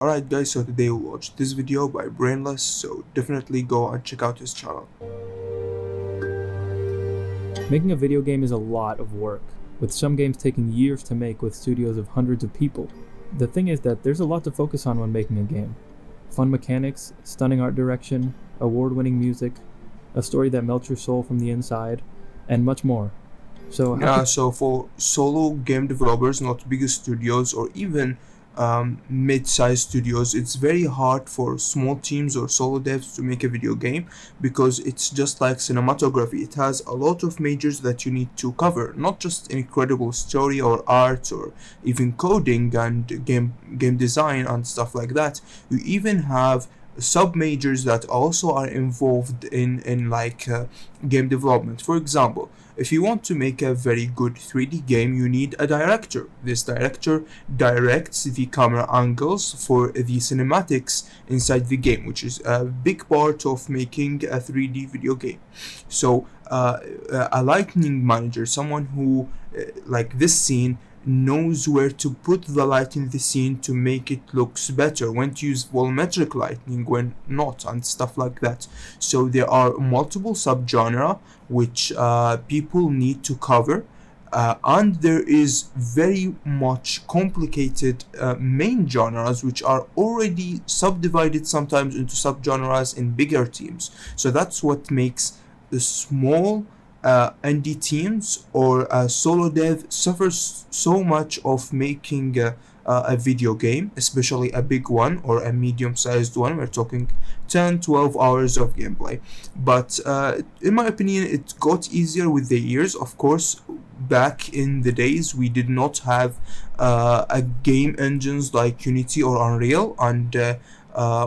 Alright guys, so today we'll watch this video by Brainless, so definitely go and check out his channel. Making a video game is a lot of work, with some games taking years to make with studios of hundreds of people. The thing is that there's a lot to focus on when making a game. Fun mechanics, stunning art direction, award-winning music, a story that melts your soul from the inside, and much more. So for solo game developers, not bigger studios or even mid-sized studios, it's very hard for small teams or solo devs to make a video game because it's just like cinematography. It has a lot of majors that you need to cover, not just incredible story or art or even coding and game design and stuff like that. You even have sub majors that also are involved in game development. For example, if you want to make a very good 3D game, you need a director. This director directs the camera angles for the cinematics inside the game, which is a big part of making a 3D video game. So a lighting manager, someone who like this scene knows where to put the light in the scene to make it looks better, when to use volumetric lighting, when not, and stuff like that. So there are multiple subgenre which people need to cover, and there is very much complicated main genres which are already subdivided sometimes into subgenres in bigger teams. So that's what makes the small indie teams or solo dev suffers so much of making a video game, especially a big one or a medium-sized one. We're talking 10-12 hours of gameplay. But in my opinion, it got easier with the years. Of course, back in the days, we did not have a game engines like Unity or Unreal, and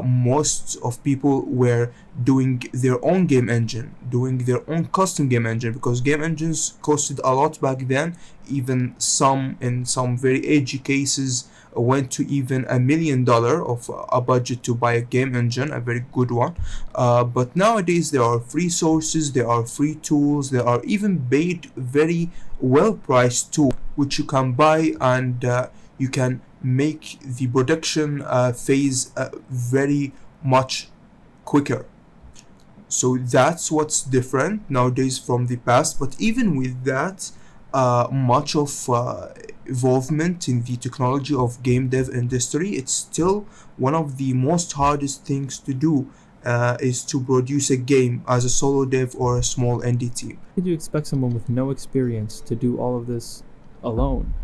most of people were doing their own game engine, doing their own custom game engine, because game engines costed a lot back then. Even some, in some very edgy cases, went to even $1 million of a budget to buy a game engine, a very good one. But nowadays there are free sources, there are free tools, there are even paid very well priced tools which you can buy, and you can make the production phase very much quicker. So that's what's different nowadays from the past. But even with that, much of involvement in the technology of game dev industry, it's still one of the most hardest things to do, is to produce a game as a solo dev or a small indie team. Did you expect someone with no experience to do all of this alone?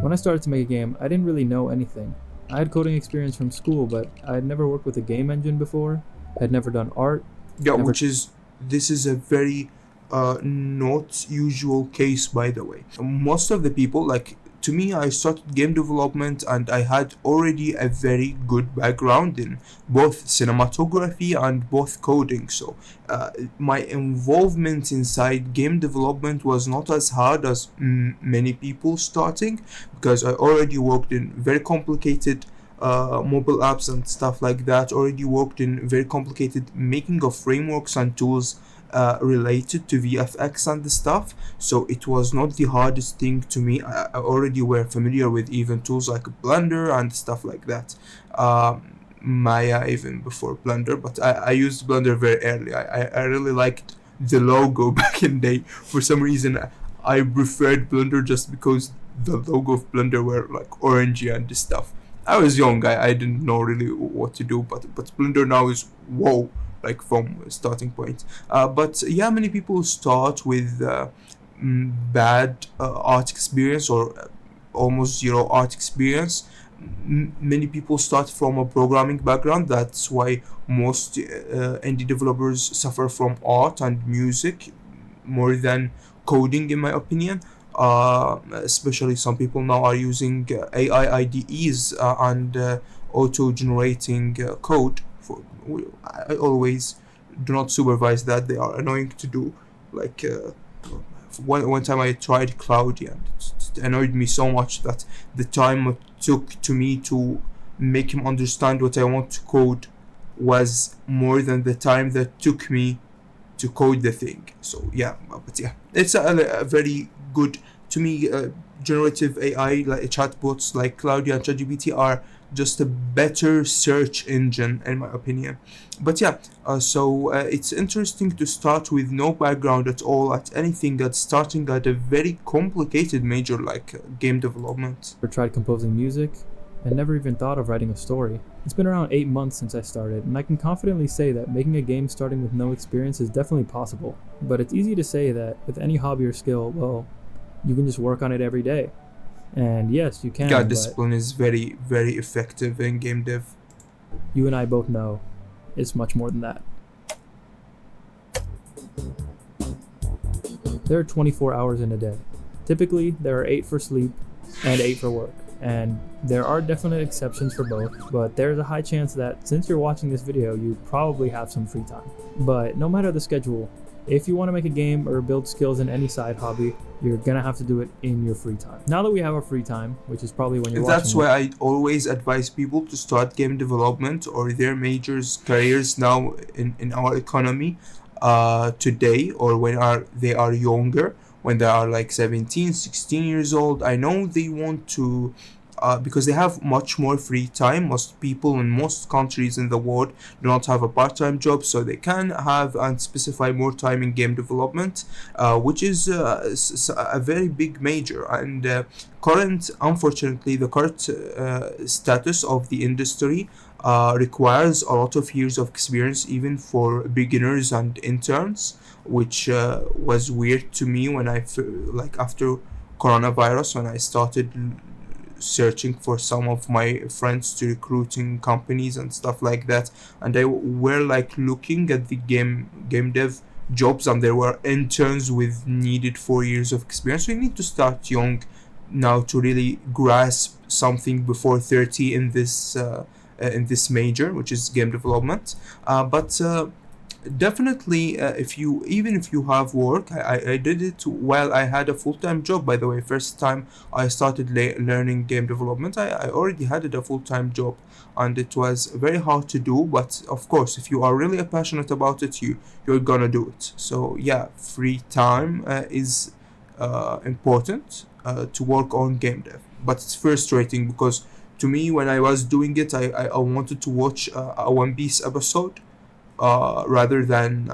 When I started to make a game, I didn't really know anything. I had coding experience from school, but I had never worked with a game engine before, had never done art. Yeah, this is a very not usual case, by the way. Most of the people, like to me, I started game development and I had already a very good background in both cinematography and both coding. So my involvement inside game development was not as hard as many people starting, because I already worked in very complicated mobile apps and stuff like that, already worked in very complicated making of frameworks and tools related to VFX and the stuff. So it was not the hardest thing to me. I already were familiar with even tools like Blender and stuff like that. Maya even before Blender, but I used Blender very early. I really liked the logo back in the day. For some reason, I preferred Blender just because the logo of Blender were like orangey and stuff. I was young. I didn't know really what to do, but Blender now is whoa, like from starting point. But yeah, many people start with bad art experience or almost zero art experience. Many people start from a programming background. That's why most indie developers suffer from art and music more than coding, in my opinion. Especially some people now are using AI IDEs and auto-generating code. I always do not supervise that. They are annoying to do. Like one time I tried Cloudy, and it annoyed me so much that the time it took to me to make him understand what I want to code was more than the time that took me to code the thing. So yeah, but yeah, it's a very good, to me, generative AI like chatbots like Claudia and ChatGPT are just a better search engine in my opinion. But yeah, it's interesting to start with no background at all at anything that's starting at a very complicated major like game development. Or tried composing music, and never even thought of writing a story. It's been around 8 months since I started, and I can confidently say that making a game starting with no experience is definitely possible. But it's easy to say that with any hobby or skill, well, you can just work on it every day. And yes, you can, Yeah, but discipline is very, very effective in game dev. you and I both know it's much more than that. There are 24 hours in a day. Typically, there are 8 for sleep and 8 for work. And there are definite exceptions for both, but there's a high chance that since you're watching this video, you probably have some free time. But no matter the schedule, if you want to make a game or build skills in any side hobby, you're gonna have to do it in your free time. Now that we have our free time, which is probably when you're That's watching why I always advise people to start game development or their majors careers now in our economy today, or they are younger, when they are like 17, 16 years old. I know they want to because they have much more free time. Most people in most countries in the world do not have a part-time job, so they can have and specify more time in game development, which is a very big major. And unfortunately, the current status of the industry requires a lot of years of experience, even for beginners and interns, which was weird to me when like after coronavirus, when I started searching for some of my friends to recruiting companies and stuff like that, and I were like looking at the game dev jobs, and there were interns with needed 4 years of experience. So you need to start young now to really grasp something before 30 in this major, which is game development. But definitely, if you have work, I did it while I had a full-time job. By the way, first time I started learning game development, I already had a full-time job, and it was very hard to do. But of course, if you are really passionate about it, you're gonna do it. So yeah, free time is important to work on game dev. But it's frustrating because to me, when I was doing it, I wanted to watch a One Piece episode rather than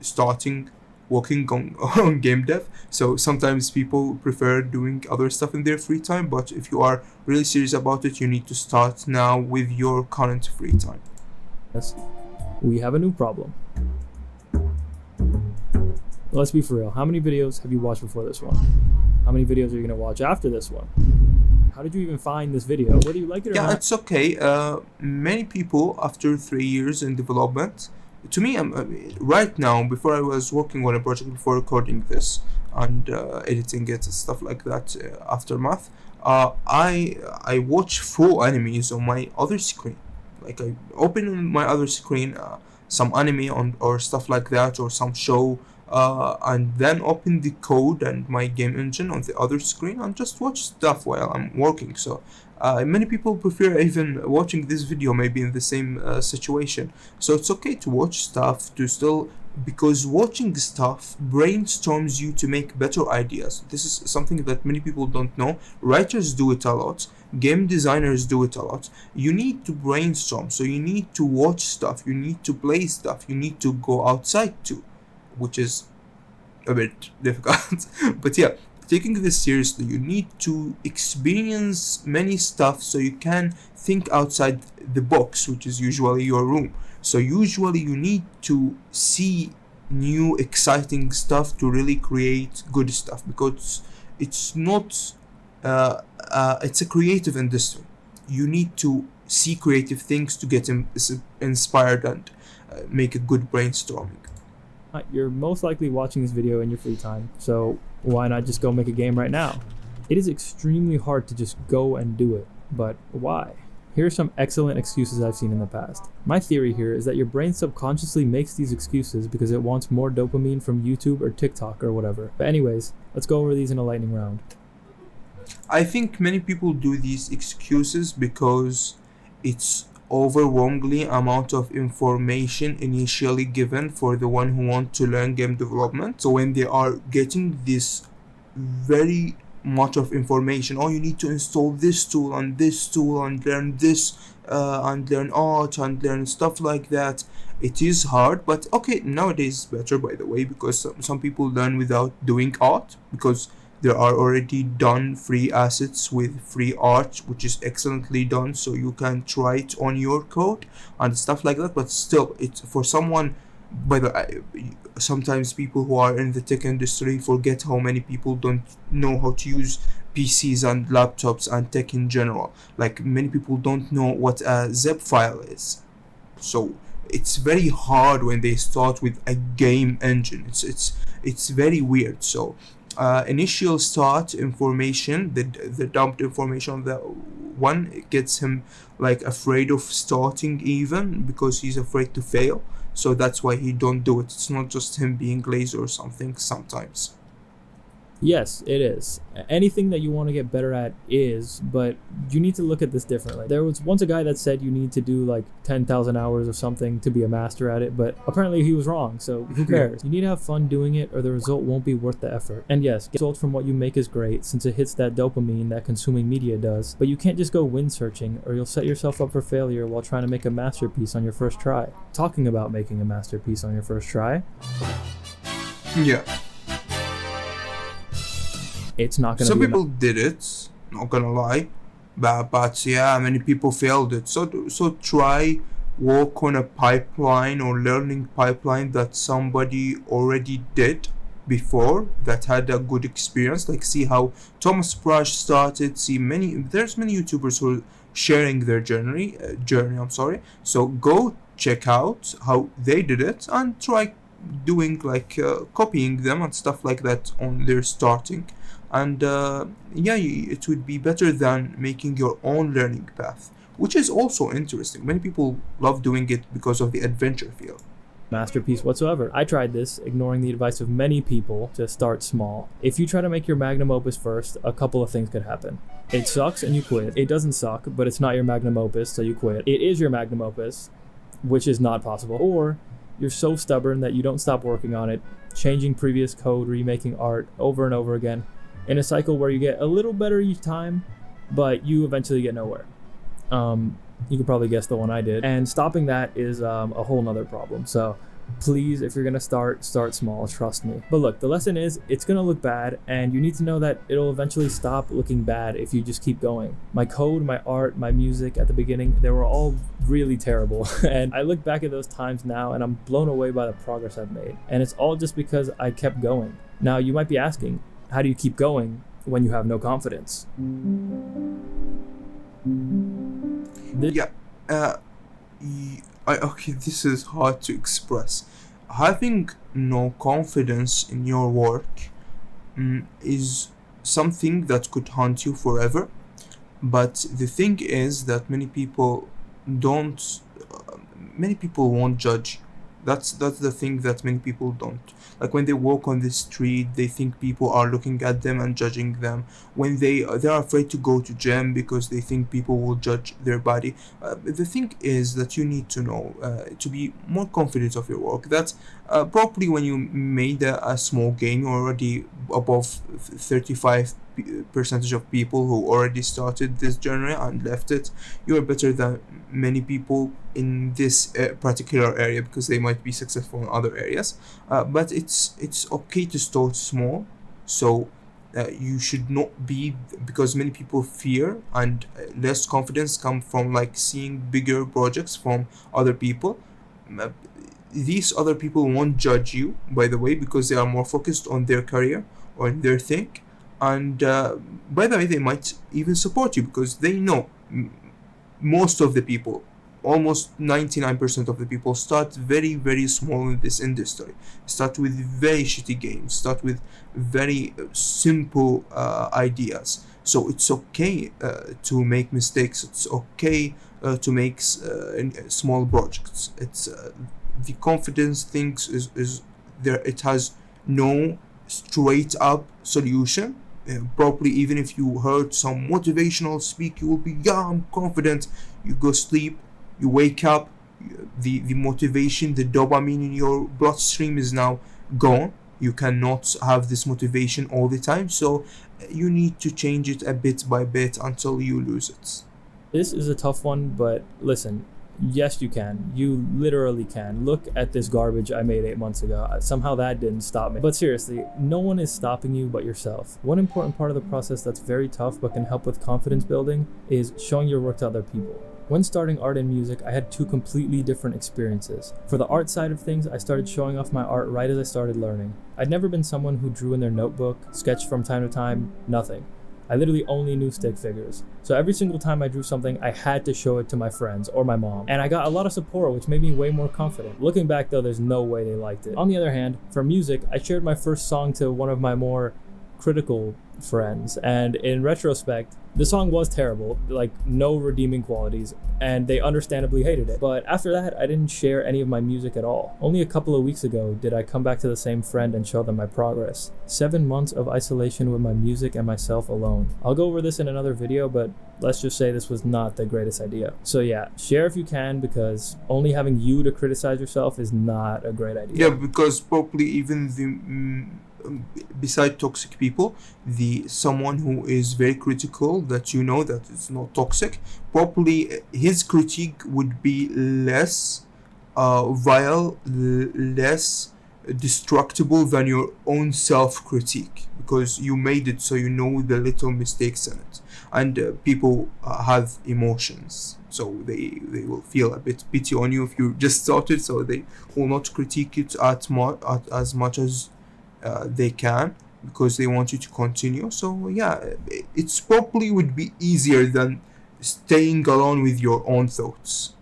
starting working on, on game dev. So sometimes people prefer doing other stuff in their free time, but if you are really serious about it, you need to start now with your current free time. Yes, we have a new problem. Let's be for real. How many videos have you watched before this one? How many videos are you going to watch after this one? How did you even find this video? Whether you like it or Yeah, not. it's okay. Many people, after 3 years in development, to me, right now, before I was working on a project, before recording this and editing it and stuff like that, aftermath, I watch full animes on my other screen. Like I open on my other screen some anime on or stuff like that, or some show, and then open the code and my game engine on the other screen and just watch stuff while I'm working. So many people prefer even watching this video maybe in the same situation. So it's okay to watch stuff to still, because watching stuff brainstorms you to make better ideas. This is something that many people don't know. Writers do it a lot. Game designers do it a lot. You need to brainstorm, so you need to watch stuff, you need to play stuff, you need to go outside too, which is a bit difficult. But yeah, taking this seriously, you need to experience many stuff so you can think outside the box, which is usually your room. So usually you need to see new exciting stuff to really create good stuff, because it's not it's a creative industry. You need to see creative things to get inspired and make a good brainstorming. You're most likely watching this video in your free time, so why not just go make a game right now? It is extremely hard to just go and do it, but why? Here are some excellent excuses I've seen in the past. My theory here is that your brain subconsciously makes these excuses because it wants more dopamine from YouTube or TikTok or whatever. But anyways, let's go over these in a lightning round. I think many people do these excuses because it's overwhelmingly amount of information initially given for the one who want to learn game development. So when they are getting this very much of information, oh, you need to install this tool and this tool and learn this and learn art and learn stuff like that, it is hard. But okay, nowadays better, by the way, because some people learn without doing art, because there are already done free assets with free art, which is excellently done, so you can try it on your code and stuff like that. But still, it's for someone, by the sometimes people who are in the tech industry forget how many people don't know how to use PCs and laptops and tech in general. Like, many people don't know what a zip file is. So it's very hard when they start with a game engine. It's very weird. So initial start information, the dumped information on the one, it gets him like afraid of starting, even because he's afraid to fail. So that's why he don't do it. It's not just him being lazy or something sometimes. Yes, it is. Anything that you want to get better at is, but you need to look at this differently. There was once a guy that said you need to do like 10,000 hours of something to be a master at it, but apparently he was wrong, so who cares? You need to have fun doing it, or the result won't be worth the effort. And yes, the result from what you make is great, since it hits that dopamine that consuming media does, but you can't just go win searching, or you'll set yourself up for failure while trying to make a masterpiece on your first try. Talking about making a masterpiece on your first try, Yeah. it's not going to Some be people did it, not gonna lie, but yeah, many people failed it. So try work on a pipeline or learning pipeline that somebody already did before, that had a good experience. Like, see how Thomas Brush started. There's many YouTubers who are sharing their journey. I'm sorry. So go check out how they did it and try doing like copying them and stuff like that on their starting. And yeah, it would be better than making your own learning path, which is also interesting. Many people love doing it because of the adventure feel. masterpiece whatsoever. I tried this, ignoring the advice of many people to start small. If you try to make your magnum opus first, a couple of things could happen. It sucks and you quit. It doesn't suck, but it's not your magnum opus, so you quit. It is your magnum opus, which is not possible. Or you're so stubborn that you don't stop working on it, changing previous code, remaking art over and over again, in a cycle where you get a little better each time, but you eventually get nowhere. You could probably guess the one I did. And stopping that is a whole nother problem. So please, if you're gonna start small, trust me. But look, the lesson is, it's gonna look bad, and you need to know that it'll eventually stop looking bad if you just keep going. My code, my art, my music at the beginning, they were all really terrible. And I look back at those times now and I'm blown away by the progress I've made. And it's all just because I kept going. Now you might be asking, how do you keep going when you have no confidence? Okay, this is hard to express. Having no confidence in your work is something that could haunt you forever. But the thing is that don't. Many people won't judge you. That's the thing that many people don't. Like, when they walk on the street, they think people are looking at them and judging them. When they're afraid to go to gym because they think people will judge their body. The thing is that you need to know to be more confident of your work. That probably when you made a small game, you're already above 35% of people who already started this journey and left it. You're better than many people in this particular area, because they might be successful in other areas. But it's okay to start small. So you should not be, because many people fear and less confidence come from like seeing bigger projects from other people. These other people won't judge you, by the way, because they are more focused on their career or in their thing. And by the way, they might even support you, because they know most of the people, almost 99% of the people, start very, very small in this industry. Start with very shitty games, start with very simple ideas. So it's okay to make mistakes. It's okay to make small projects. It's the confidence things is there. It has no straight up solution. Probably even if you heard some motivational speak, you will be, yeah, I'm confident. You go sleep, You wake up, the motivation, the dopamine in your bloodstream is now gone. You cannot have this motivation all the time, so you need to change it a bit by bit until you lose it. This is a tough one, but listen, yes, you can. You literally can. Look at this garbage I made 8 months ago. Somehow that didn't stop me. But seriously, no one is stopping you but yourself. One important part of the process that's very tough but can help with confidence building is showing your work to other people. When starting art and music, I had two completely different experiences. For the art side of things, I started showing off my art right as I started learning. I'd never been someone who drew in their notebook, sketched from time to time, nothing. I literally only knew stick figures. So every single time I drew something, I had to show it to my friends or my mom. And I got a lot of support, which made me way more confident. Looking back though, there's no way they liked it. On the other hand, for music, I shared my first song to one of my more critical friends, and in retrospect, the song was terrible, like no redeeming qualities, and they understandably hated it. But after that, I didn't share any of my music at all. Only a couple of weeks ago did I come back to the same friend and show them my progress. 7 months of isolation with my music and myself alone. I'll go over this in another video, but let's just say this was not the greatest idea. So yeah, share if you can, because only having you to criticize yourself is not a great idea. Yeah, because probably even the beside toxic people, the someone who is very critical that you know that is not toxic, probably his critique would be less vile, less destructible than your own self-critique, because you made it, so you know the little mistakes in it. And people have emotions, so they will feel a bit pity on you if you just started, so they will not critique it as much as they can, because they want you to continue. So yeah, it's probably would be easier than staying alone with your own thoughts.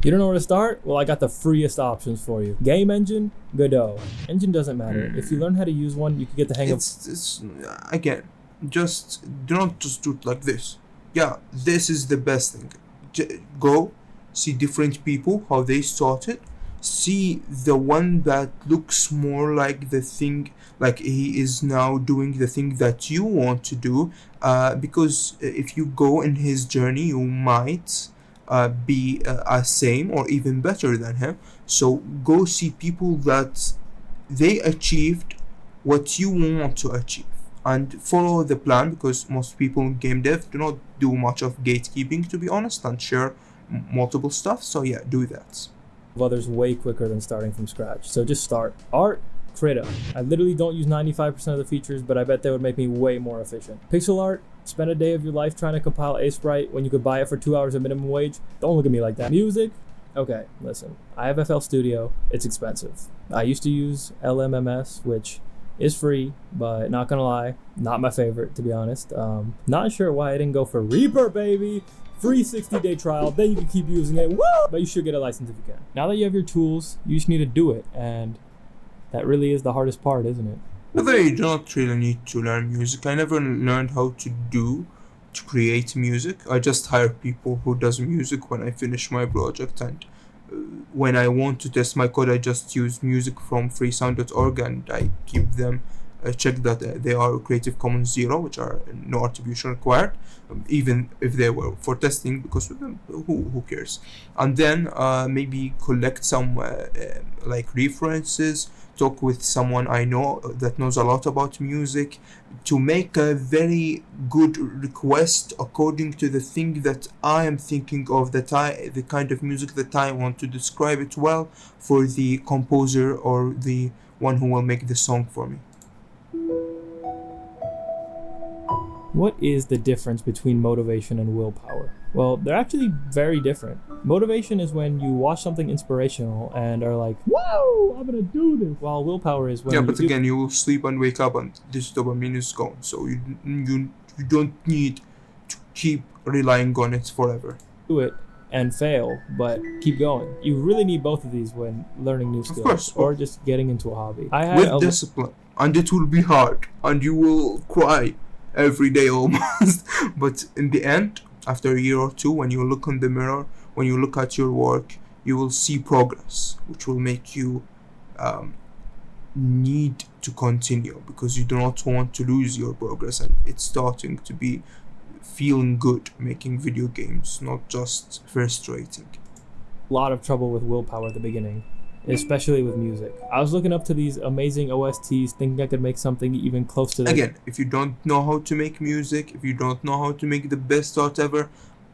You don't know where to start? Well, I got the freest options for you. Game engine, Godot. Engine doesn't matter. If you learn how to use one, you can get the hang of... It's again, just do not just do it like this. Yeah, this is the best thing. Go see different people, how they started. See the one that looks more like the thing, like he is now doing the thing that you want to do, because if you go in his journey, you might be as same or even better than him. So go see people that they achieved what you want to achieve, and follow the plan, because most people in game dev do not do much of gatekeeping, to be honest, and share multiple stuff. So yeah, do that. Others way quicker than starting from scratch. So just start. Art, Krita. I literally don't use 95% of the features, but I bet they would make me way more efficient. Pixel art, spend a day of your life trying to compile a sprite when you could buy it for 2 hours at minimum wage. Don't look at me like that. Music, okay, listen. I have FL Studio. It's expensive. I used to use LMMS, which is free, but not gonna lie, not my favorite, to be honest. Not sure why I didn't go for Reaper, baby. Free 60-day trial, then you can keep using it. Woo! But you should get a license if you can. Now that you have your tools, you just need to do it, and that really is the hardest part, isn't it? Although you don't really need to learn music. I never learned how to create music. I just hire people who does music when I finish my project, and when I want to test my code, I just use music from freesound.org, and I keep them check that they are Creative Commons 0, which are no attribution required, even if they were for testing, because who cares? And then maybe collect some like references, talk with someone I know that knows a lot about music, to make a very good request according to the thing that I am thinking of, the kind of music that I want to describe it well for the composer or the one who will make the song for me. What is the difference between motivation and willpower? Well, they're actually very different. Motivation is when you watch something inspirational and are like, whoa, I'm gonna do this. While willpower is when again, you will sleep and wake up and this dopamine is gone. So you don't need to keep relying on it forever. Do it and fail, but keep going. You really need both of these when learning new skills, of course, or just getting into a hobby. With discipline, and it will be hard, and you will cry every day almost. But in the end, after a year or two, when you look in the mirror, when you look at your work, you will see progress, which will make you need to continue, because you do not want to lose your progress, and it's starting to be feeling good making video games, not just frustrating. Lot of trouble with willpower at the beginning, especially with music. I was looking up to these amazing OSTs thinking I could make something even close to that. Again, if you don't know how to make music, if you don't know how to make the best art ever,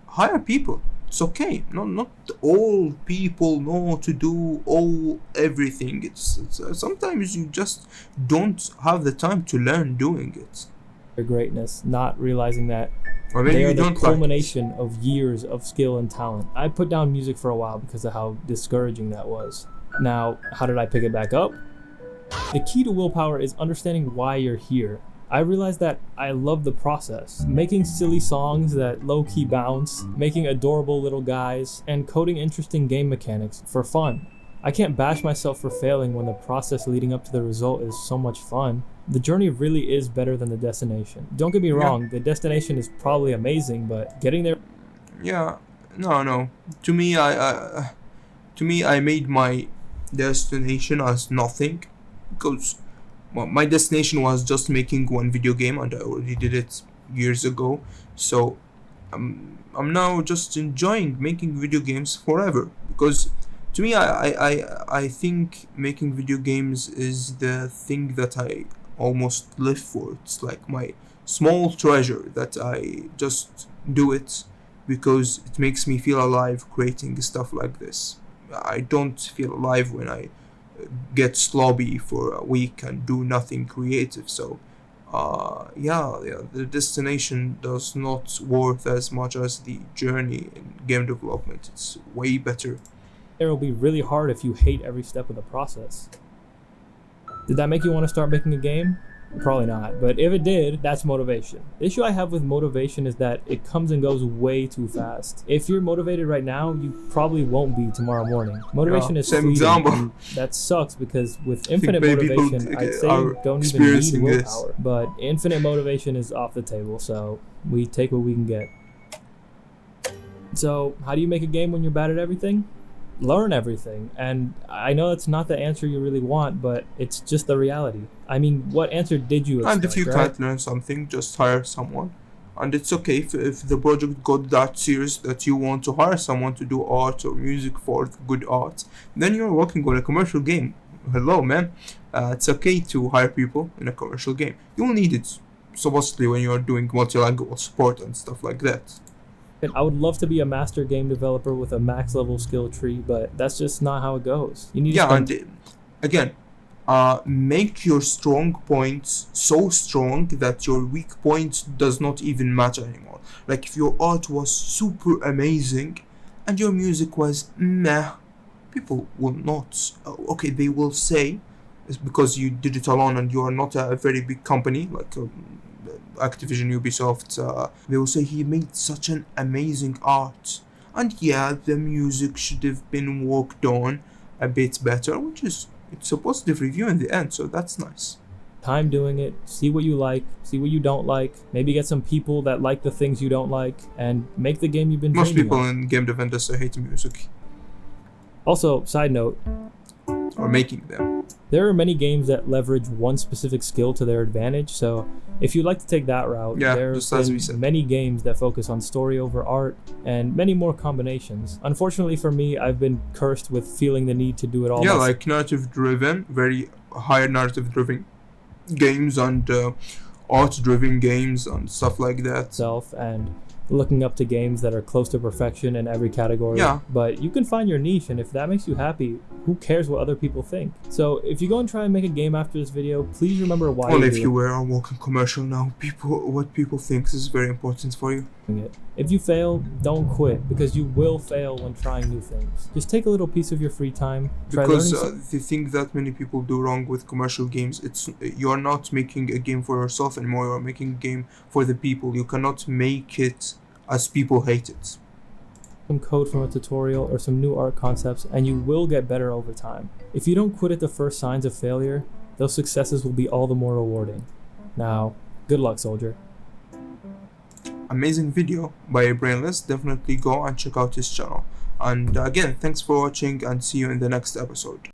hire people. It's okay. Not all people know to do everything. It's sometimes you just don't have the time to learn doing it. Their greatness, not realizing that Or maybe they are you the don't culmination of years of skill and talent. I put down music for a while because of how discouraging that was. Now, how did I pick it back up? The key to willpower is understanding why you're here. I realized that I love the process. Making silly songs that low-key bounce, making adorable little guys, and coding interesting game mechanics for fun. I can't bash myself for failing when the process leading up to the result is so much fun. The journey really is better than the destination. Don't get me wrong, the destination is probably amazing, but getting there... Yeah, no. To me, I made my destination as nothing, because my destination was just making one video game, and I already did it years ago. So I'm now just enjoying making video games forever, because to me, I think making video games is the thing that I almost live for. It's like my small treasure that I just do it because it makes me feel alive creating stuff like this. I don't feel alive when I get slobby for a week and do nothing creative. So yeah, the destination does not worth as much as the journey in game development. It's way better. It'll be really hard if you hate every step of the process. Did that make you want to start making a game? Probably not, but if it did, that's motivation. The issue I have with motivation is that it comes and goes way too fast. If you're motivated right now, you probably won't be tomorrow morning. Motivation is same fleeting, example. and that sucks because with infinite maybe people motivation, I'd say are you don't even need experiencing willpower. this. But infinite motivation is off the table, so we take what we can get. So, how do you make a game when you're bad at everything? Learn everything. And I know it's not the answer you really want, but it's just the reality. I mean, what answer did you expect? And if you right? can't learn something, just hire someone. And it's okay if the project got that serious that you want to hire someone to do art or music for good art, then you're working on a commercial game. Hello, man. It's okay to hire people in a commercial game. You'll need it, supposedly, when you're doing multilingual support and stuff like that. I would love to be a master game developer with a max level skill tree, but that's just not how it goes. You need to Yeah, and again, make your strong points so strong that your weak points does not even matter anymore. Like if your art was super amazing and your music was meh, people will not. Okay, they will say it's because you did it alone and you are not a very big company like Activision, Ubisoft. They will say he made such an amazing art, and yeah, the music should have been worked on a bit better, which is it's a positive review in the end, so that's nice. Time doing it, see what you like, see what you don't like, maybe get some people that like the things you don't like, and make the game you've been Most dreaming people of. in game dev industry hate music Also, side note, or making them. there are many games that leverage one specific skill to their advantage, so if you'd like to take that route, Yeah, there just have as we been said. many games that focus on story over art, and many more combinations. Unfortunately for me, I've been cursed with feeling the need to do it all Yeah, myself. like narrative driven, very high narrative driven games and art driven games and stuff like that. And looking up to games that are close to perfection in every category. Yeah. But you can find your niche, and if that makes you happy, who cares what other people think? So if you go and try and make a game after this video, please remember why Only you're if doing you were a walking commercial now, what people think is very important for you. it. If you fail, don't quit, because you will fail when trying new things. Just take a little piece of your free time, try Because learning the thing that many people do wrong with commercial games, it's you're not making a game for yourself anymore, you're making a game for the people. You cannot make it as people hate it. some code from a tutorial or some new art concepts, and you will get better over time. If you don't quit at the first signs of failure, those successes will be all the more rewarding. Now, good luck, soldier. Amazing video by Brainless. Definitely go and check out his channel. And again, thanks for watching and see you in the next episode.